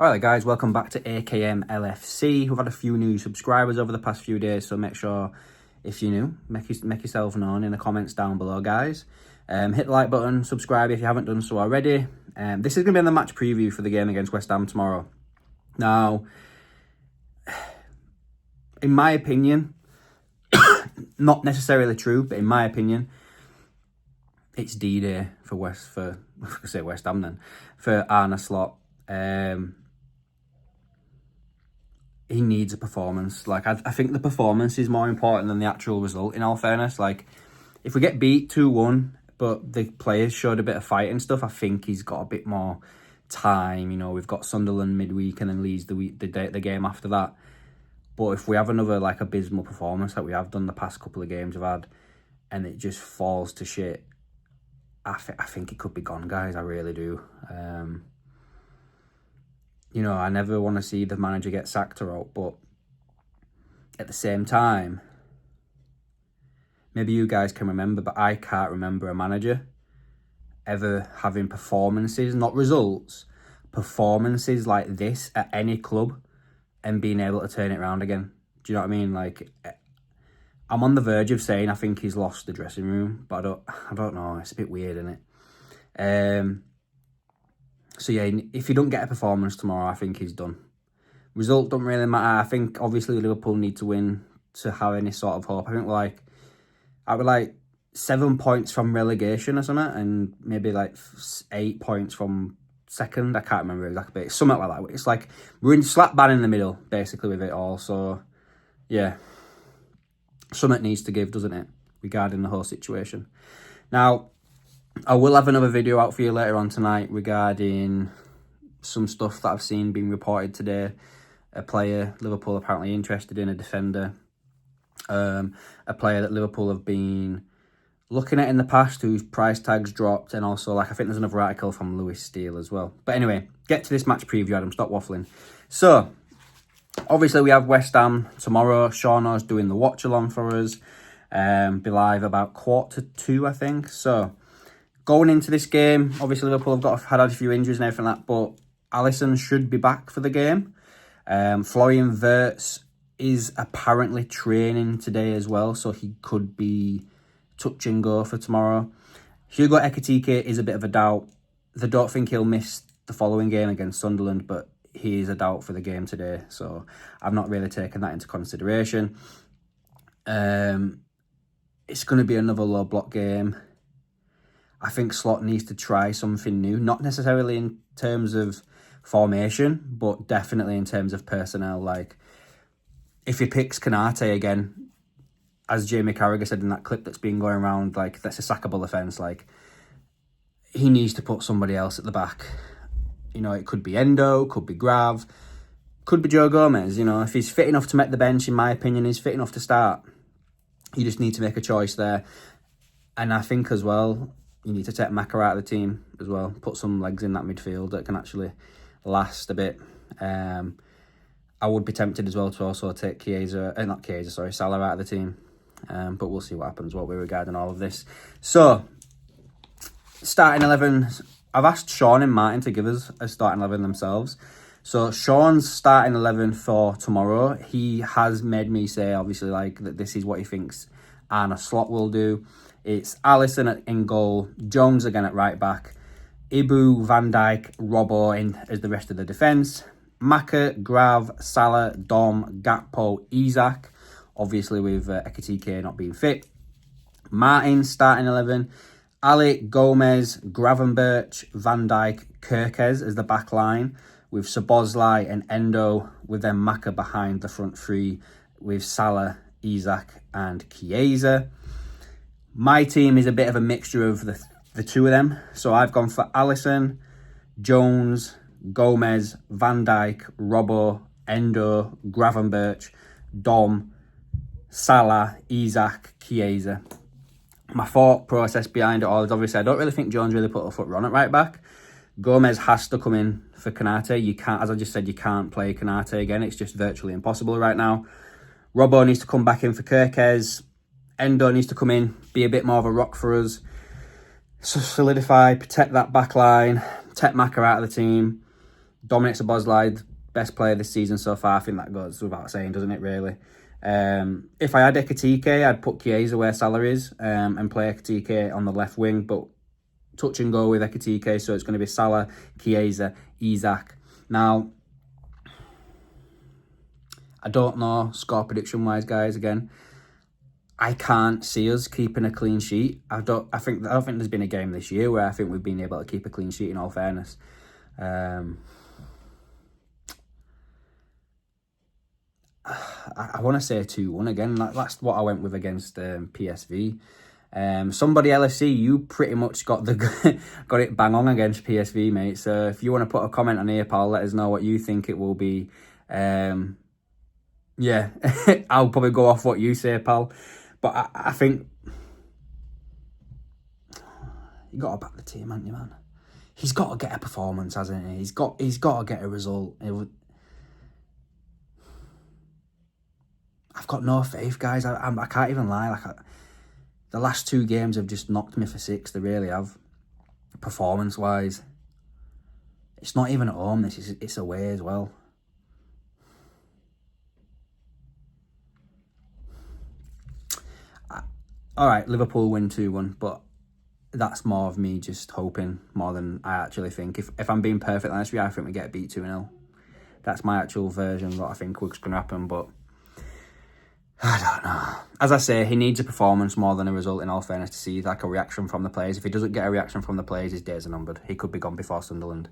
Alright guys, welcome back to AKMLFC. We've had a few new subscribers over the past few days, so make sure, if you're new, make yourself known in the comments down below, guys. Hit the like button, subscribe if you haven't done so already. This is going to be the match preview for the game against West Ham tomorrow. Now, in my opinion, not necessarily true, but in my opinion, it's D-Day for West Ham then, for Arne Slot. He needs a performance. Like, I think the performance is more important than the actual result, in all fairness. Like, if we get beat 2-1, but the players showed a bit of fight and stuff, I think he's got a bit more time. You know, we've got Sunderland midweek and then Leeds the game after that. But if we have another, like, abysmal performance like we have done the past couple of games we've had, and it just falls to shit, I think it could be gone, guys. I really do. You know, I never want to see the manager get sacked or out, but at the same time, maybe you guys can remember, but I can't remember a manager ever having performances, not results, performances like this at any club and being able to turn it around again. Do you know what I mean? Like, I'm on the verge of saying I think he's lost the dressing room, but I don't know. It's a bit weird, isn't it? So yeah, if you don't get a performance tomorrow, I think he's done. Result don't really matter. I think obviously Liverpool need to win to have any sort of hope. I think I would like 7 points from relegation or something, and maybe like 8 points from second. I can't remember exactly, but it's something like that. It's like we're in slap bang in the middle, basically, with it all. So yeah, something needs to give, doesn't it, regarding the whole situation. Now, I will have another video out for you later on tonight regarding some stuff that I've seen being reported today. A player Liverpool apparently interested in, a defender. A player that Liverpool have been looking at in the past whose price tag's dropped. And also, like, I think there's another article from Lewis Steele as well. But anyway, get to this match preview, Adam. Stop waffling. So, obviously we have West Ham tomorrow. Shauno's doing the watch-along for us. Be live about 1:45, I think. So, going into this game, obviously Liverpool have had a few injuries and everything like that, but Alisson should be back for the game. Florian Wirtz is apparently training today as well, so he could be touch and go for tomorrow. Hugo Ekitike is a bit of a doubt. I don't think he'll miss the following game against Sunderland, but he is a doubt for the game today, so I've not really taken that into consideration. It's going to be another low block game. I think Slot needs to try something new, not necessarily in terms of formation, but definitely in terms of personnel. Like, if he picks Konate again, as Jamie Carragher said in that clip that's been going around, like, that's a sackable offence. Like, he needs to put somebody else at the back. You know, it could be Endo, could be Grav, could be Joe Gomez. You know, if he's fit enough to make the bench, in my opinion, he's fit enough to start. You just need to make a choice there. And I think as well, you need to take Maka out of the team as well. Put some legs in that midfield that can actually last a bit. I would be tempted as well to also take Salah out of the team. But we'll see what happens, what we're regarding all of this. So, starting 11. I've asked Sean and Martin to give us a starting 11 themselves. So, Sean's starting 11 for tomorrow. He has made me say, obviously, like, that this is what he thinks Arne Slot will do. It's Alisson in goal, Jones again at right back, Ibu, Van Dijk, Robbo in as the rest of the defence, Maka, Grav, Salah, Dom, Gakpo, Isak, obviously with Ekitike not being fit. Martin starting 11, Ali, Gomez, Gravenberch, Van Dijk, Kirkez as the back line, with Szoboszlai and Endo, with then Maka behind the front three, with Salah, Isak and Chiesa. My team is a bit of a mixture of the two of them. So I've gone for Alisson, Jones, Gomez, Van Dijk, Robbo, Endo, Gravenberch, Dom, Salah, Isak, Chiesa. My thought process behind it all is, obviously, I don't really think Jones really put a foot wrong at right back. Gomez has to come in for Konate. You can't, as I just said, you can't play Konate again. It's just virtually impossible right now. Robbo needs to come back in for Kirkez. Endo needs to come in, be a bit more of a rock for us. So solidify, protect that back line, take Maka out of the team. Dominic Szoboszlai, best player this season so far. I think that goes without saying, doesn't it, really? If I had Ekitike, I'd put Chiesa where Salah is and play Ekitike on the left wing, but touch and go with Ekitike, so it's going to be Salah, Chiesa, Isak. Now, I don't know score prediction-wise, guys, again. I can't see us keeping a clean sheet. I don't think there's been a game this year where I think we've been able to keep a clean sheet, in all fairness. I want to say 2-1 again. That's what I went with against PSV. Somebody LFC, you pretty much got got it bang on against PSV, mate. So if you want to put a comment on here, pal, let us know what you think it will be. Yeah, I'll probably go off what you say, pal. But I think you got to back the team, haven't you, man? He's got to get a performance, hasn't he? He's got to get a result. I've got no faith, guys. I can't even lie. The last 2 games have just knocked me for 6. They really have. Performance-wise. It's not even at home. It's away as well. All right, Liverpool win 2-1, but that's more of me just hoping more than I actually think. If I'm being perfectly honest with you, I think we get beat 2-0. That's my actual version of what I think was going to happen, but I don't know. As I say, he needs a performance more than a result, in all fairness, to see like a reaction from the players. If he doesn't get a reaction from the players, his days are numbered. He could be gone before Sunderland.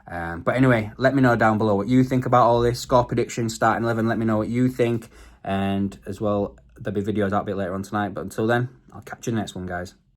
But anyway, let me know down below what you think about all this. Score prediction, starting 11, let me know what you think. And as well, there'll be videos out a bit later on tonight. But until then, I'll catch you in the next one, guys.